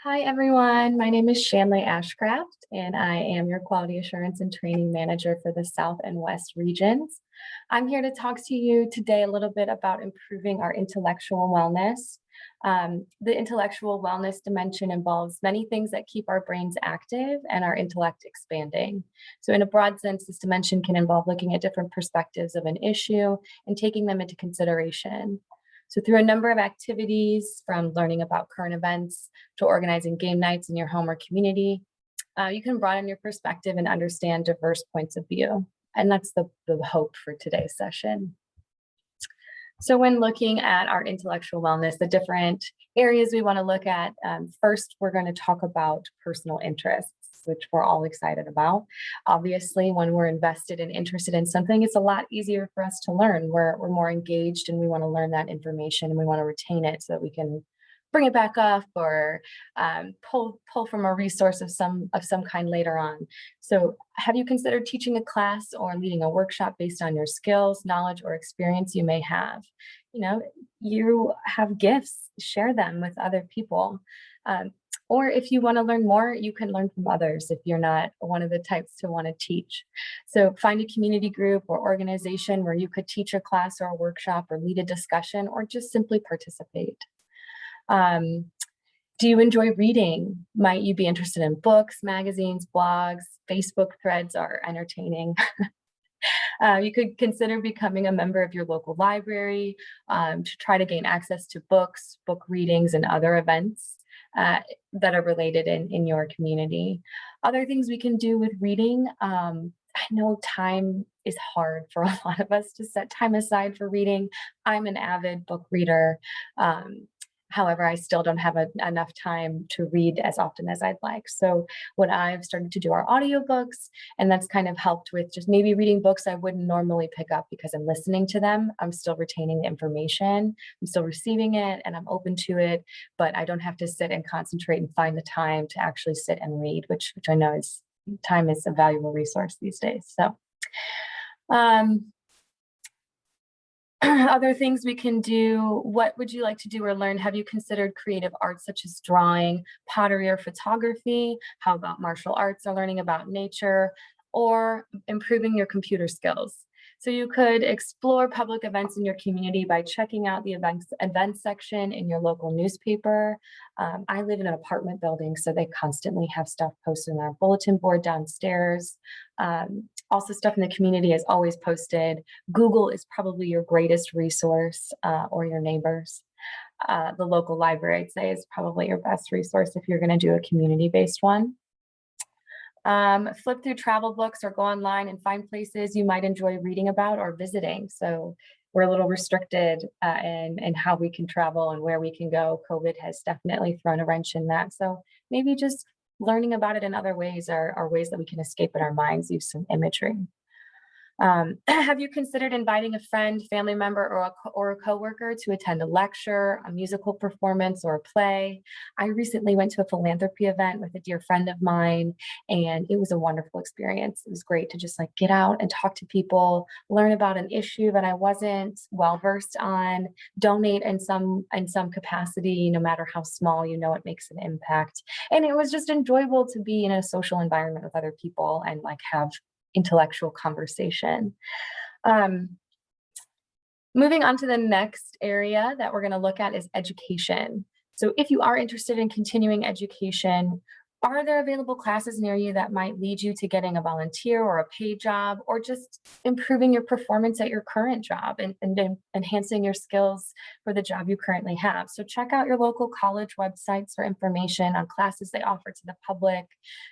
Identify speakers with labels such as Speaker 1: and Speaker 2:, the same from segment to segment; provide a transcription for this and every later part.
Speaker 1: Hi, everyone. My name is Shanley Ashcraft, and I am your Quality Assurance and Training Manager for the South and West regions. I'm here to talk to you today a little bit about improving our intellectual wellness. The intellectual wellness dimension involves many things that keep our brains active and our intellect expanding. So in a broad sense, this dimension can involve looking at different perspectives of an issue and taking them into consideration. So through a number of activities, from learning about current events to organizing game nights in your home or community, you can broaden your perspective and understand diverse points of view. And that's the hope for today's session. So when looking at our intellectual wellness, the different areas we want to look at, first, we're going to talk about personal interests, which we're all excited about. Obviously, when we're invested and interested in something, it's a lot easier for us to learn. We're more engaged and we want to learn that information and we want to retain it so that we can bring it back up or pull from a resource of some kind later on. So have you considered teaching a class or leading a workshop based on your skills, knowledge, or experience you may have? You know, you have gifts, share them with other people. Or if you want to learn more, you can learn from others if you're not one of the types to want to teach. So find a community group or organization where you could teach a class or a workshop or lead a discussion or just simply participate. Do you enjoy reading? Might you be interested in books, magazines, blogs? Facebook threads are entertaining. You could consider becoming a member of your local library to try to gain access to books, book readings, and other events that are related in your community. Other things we can do with reading. I know time is hard for a lot of us to set time aside for reading. I'm an avid book reader. However, I still don't have enough time to read as often as I'd like. So what I've started to do are audiobooks, and that's kind of helped with just maybe reading books I wouldn't normally pick up because I'm listening to them. I'm still retaining the information, I'm still receiving it, and I'm open to it, but I don't have to sit and concentrate and find the time to actually sit and read, which I know is time is a valuable resource these days. So other things we can do. What would you like to do or learn? Have you considered creative arts such as drawing, pottery, or photography? How about martial arts or learning about nature, or improving your computer skills? So you could explore public events in your community by checking out the events section in your local newspaper. I live in an apartment building, so they constantly have stuff posted on our bulletin board downstairs. Also, stuff in the community is always posted. Google is probably your greatest resource, or your neighbors. The local library, I'd say, is probably your best resource if you're going to do a community-based one. Flip through travel books or go online and find places you might enjoy reading about or visiting. So we're a little restricted in how we can travel and where we can go. COVID has definitely thrown a wrench in that. So maybe just learning about it in other ways are ways that we can escape in our minds, use some imagery. Have you considered inviting a friend, family member, or a coworker to attend a lecture, a musical performance, or a play? I recently went to a philanthropy event with a dear friend of mine, and it was a wonderful experience. It was great to just like get out and talk to people, learn about an issue that I wasn't well versed on, donate in some capacity, no matter how small, it makes an impact. And it was just enjoyable to be in a social environment with other people and like have intellectual conversation. Moving on to the next area that we're going to look at is education. So if you are interested in continuing education, are there available classes near you that might lead you to getting a volunteer or a paid job, or just improving your performance at your current job and enhancing your skills for the job you currently have? So check out your local college websites for information on classes they offer to the public.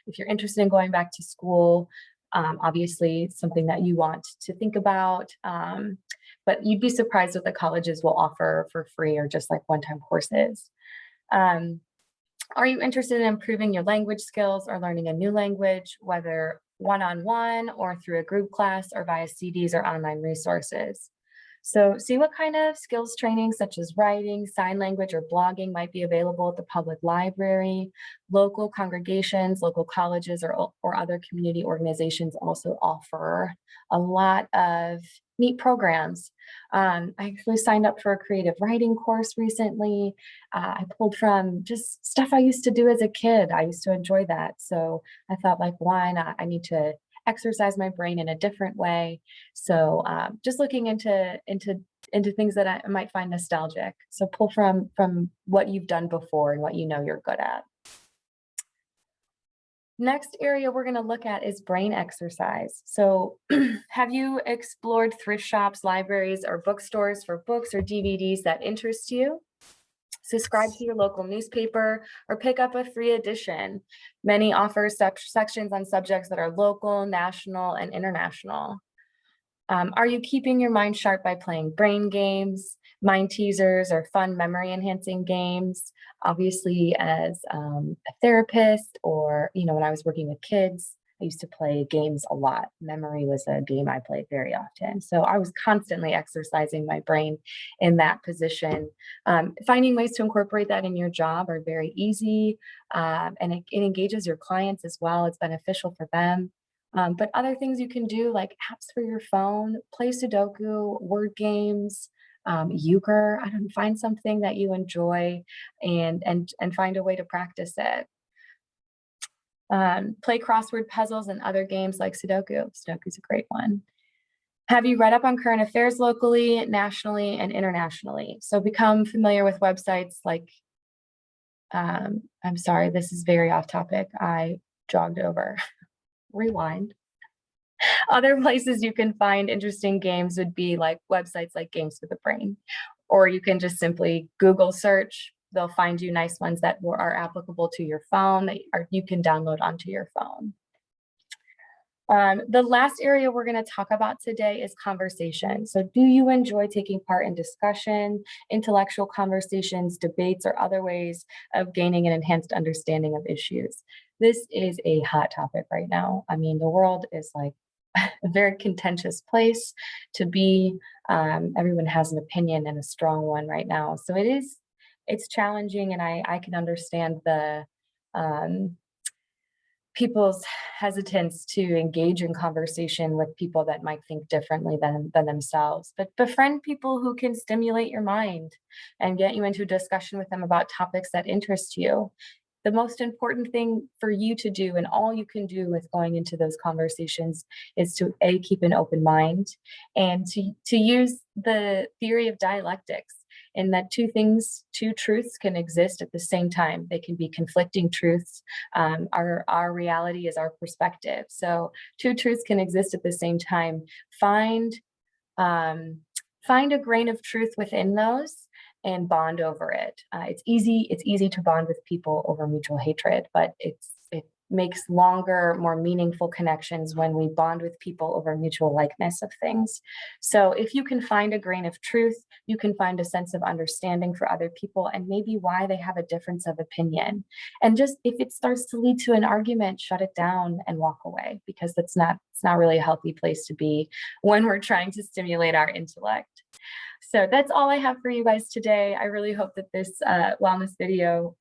Speaker 1: If you're interested in going back to school, obviously something that you want to think about, but you'd be surprised what the colleges will offer for free or just like one-time courses. Are you interested in improving your language skills or learning a new language, whether one-on-one or through a group class or via CDs or online resources? So see what kind of skills training such as writing, sign language, or blogging might be available at the public library. Local congregations, local colleges, or other community organizations also offer a lot of neat programs. I actually signed up for a creative writing course recently. I pulled from just stuff I used to do as a kid. I used to enjoy that. So I thought, like, why not? I need to exercise my brain in a different way. So just looking into things that I might find nostalgic. So pull from what you've done before and what you know you're good at. Next area we're going to look at is brain exercise. So have you explored thrift shops, libraries, or bookstores for books or DVDs that interest you? Subscribe to your local newspaper or pick up a free edition. Many offer sections on subjects that are local, national, and international. Are you keeping your mind sharp by playing brain games, mind teasers, or fun memory enhancing games? Obviously, as a therapist, or when I was working with kids, I used to play games a lot. Memory was a game I played very often. So I was constantly exercising my brain in that position. Finding ways to incorporate that in your job are very easy, and it engages your clients as well. It's beneficial for them. But other things you can do, like apps for your phone, play Sudoku, word games, euchre. I don't know, find something that you enjoy and find a way to practice it. Play crossword puzzles and other games like Sudoku. Sudoku's a great one. Have you read up on current affairs locally, nationally, and internationally? So become familiar with websites like, I'm sorry, this is very off topic. I jogged over. Rewind. Other places you can find interesting games would be like websites like Games for the Brain, or you can just simply Google search. They'll find you nice ones that are applicable to your phone that you can download onto your phone. The last area we're going to talk about today is conversation. So do you enjoy taking part in discussion, intellectual conversations, debates, or other ways of gaining an enhanced understanding of issues? This is a hot topic right now. I mean, the world is like a very contentious place to be. Everyone has an opinion and a strong one right now. So it's challenging, and I can understand the people's hesitance to engage in conversation with people that might think differently than themselves. But befriend people who can stimulate your mind and get you into a discussion with them about topics that interest you. The most important thing for you to do, and all you can do with going into those conversations, is to keep an open mind, and to use the theory of dialectics, in that two truths can exist at the same time. They can be conflicting truths. Our reality is our perspective. So two truths can exist at the same time. Find a grain of truth within those and bond over it. It's easy to bond with people over mutual hatred, but it makes longer, more meaningful connections when we bond with people over mutual likeness of things. So if you can find a grain of truth, you can find a sense of understanding for other people and maybe why they have a difference of opinion. And just if it starts to lead to an argument, shut it down and walk away, because it's not really a healthy place to be when we're trying to stimulate our intellect. So that's all I have for you guys today. I really hope that this wellness video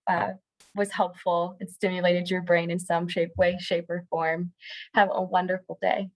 Speaker 1: was helpful. It stimulated your brain in some shape, or form. Have a wonderful day.